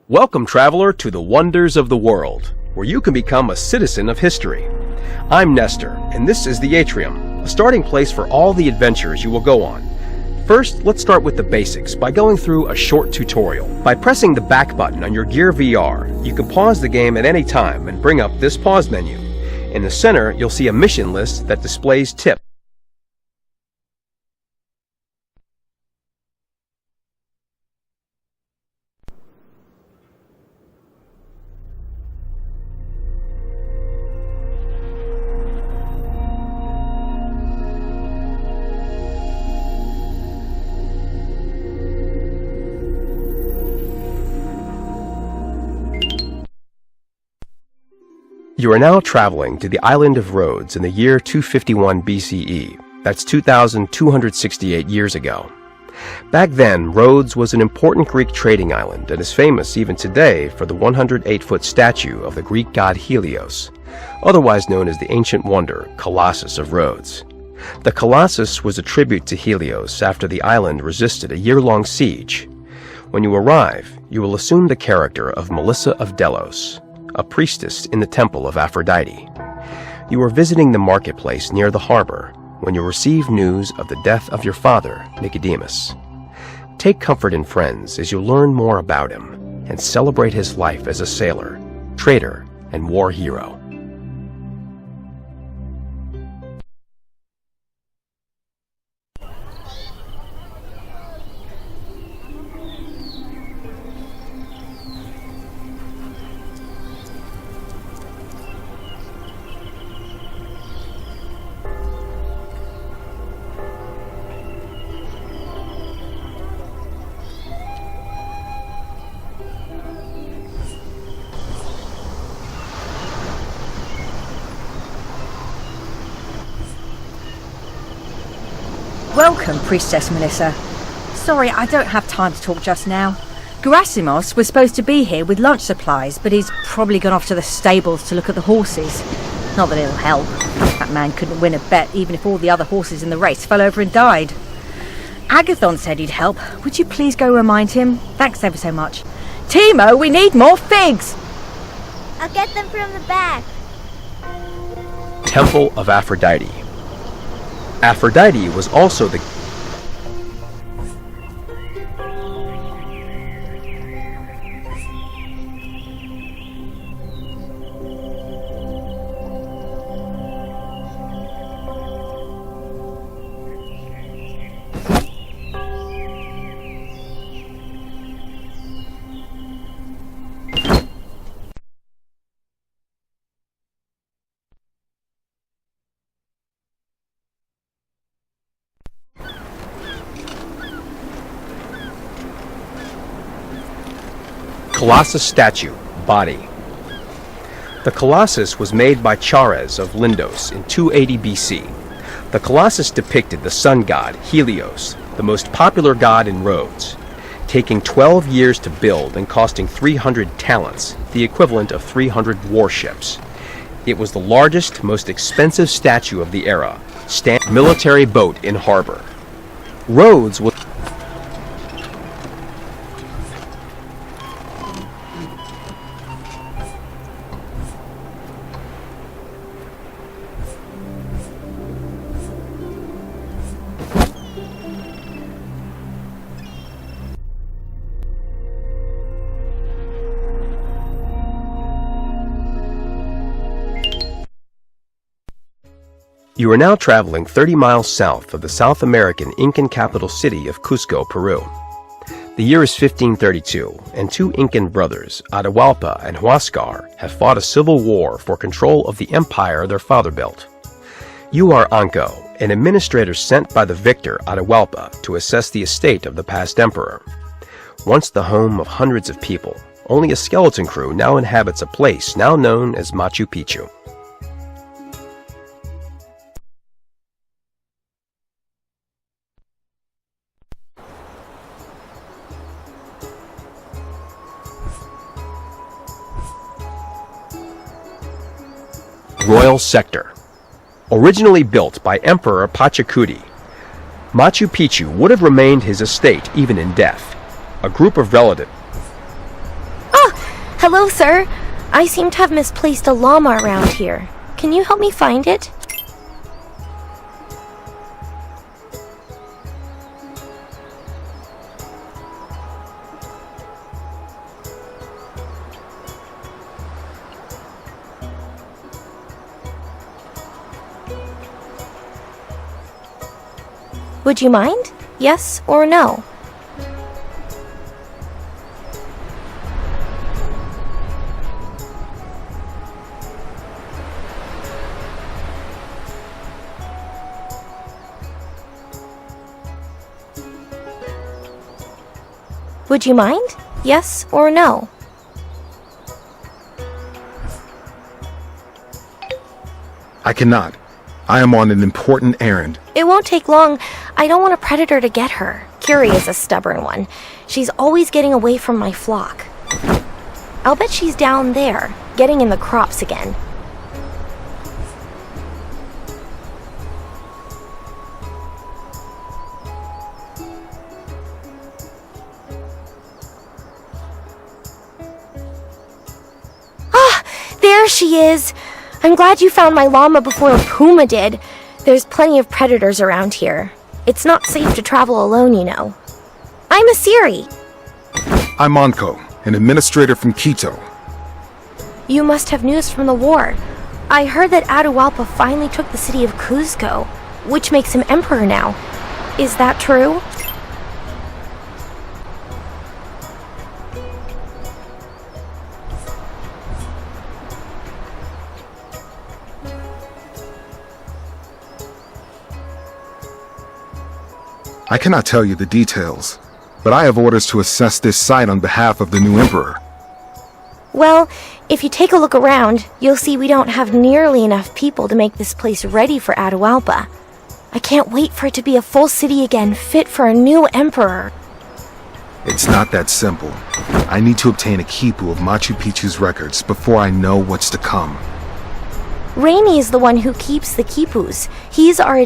Welcome, traveler, to the wonders of the world, where you can become a citizen of history. I'm Nestor, and this is the Atrium, a starting place for all the adventures you will go on. First, let's start with the basics by going through a short tutorial. By pressing the back button on your Gear VR, you can pause the game at any time and bring up this pause menu. In the center, you'll see a mission list that displays tips. You are now traveling to the island of Rhodes in the year 251 BCE. That's 2,268 years ago. Back then, Rhodes was an important Greek trading island and is famous even today for the 108-foot statue of the Greek god Helios, otherwise known as the ancient wonder Colossus of Rhodes. The Colossus was a tribute to Helios after the island resisted a year-long siege. When you arrive, you will assume the character of Melissa of Delos, a priestess in the temple of Aphrodite. You are visiting the marketplace near the harbor when you receive news of the death of your father, Nicodemus. Take comfort in friends as you learn more about him and celebrate his life as a sailor, trader, and war hero. Welcome, Priestess Melissa. Sorry, I don't have time to talk just now. Gerasimos was supposed to be here with lunch supplies, but he's probably gone off to the stables to look at the horses. Not that it'll help. That man couldn't win a bet even if all the other horses in the race fell over and died. Agathon said he'd help. Would you please go remind him? Thanks ever so much. Timo, we need more figs! I'll get them from the back. Temple of Aphrodite. Aphrodite was also the Colossus statue, body. The Colossus was made by Chares of Lindos in 280 BC. The Colossus depicted the sun god, Helios, the most popular god in Rhodes, taking 12 years to build and costing 300 talents, the equivalent of 300 warships. It was the largest, most expensive statue of the era, military boat in harbor. Rhodes was You are now traveling 30 miles south of the South American Incan capital city of Cusco, Peru. The year is 1532, and two Incan brothers, Atahualpa and Huascar, have fought a civil war for control of the empire their father built. You are Anco, an administrator sent by the victor Atahualpa to assess the estate of the past emperor. Once the home of hundreds of people, only a skeleton crew now inhabits a place now known as Machu Picchu. Royal Sector. Originally built by Emperor Pachacuti, Machu Picchu would have remained his estate even in death. A group of relatives. Hello, sir. I seem to have misplaced a llama around here. Can you help me find it? Would you mind? Yes or no? Would you mind? Yes or no? I cannot. I am on an important errand. It won't take long. I don't want a predator to get her. Curie is a stubborn one. She's always getting away from my flock. I'll bet she's down there, getting in the crops again. Ah, there she is! I'm glad you found my llama before a puma did. There's plenty of predators around here. It's not safe to travel alone, you know. I'm Asiri. I'm Monko, an administrator from Quito. You must have news from the war. I heard that Atahualpa finally took the city of Cuzco, which makes him emperor now. Is that true? I cannot tell you the details, but I have orders to assess this site on behalf of the new emperor. Well, if you take a look around, you'll see we don't have nearly enough people to make this place ready for Atahualpa. I can't wait for it to be a full city again, fit for a new emperor. It's not that simple. I need to obtain a quipu of Machu Picchu's records before I know what's to come. Raimi is the one who keeps the quipus. He's our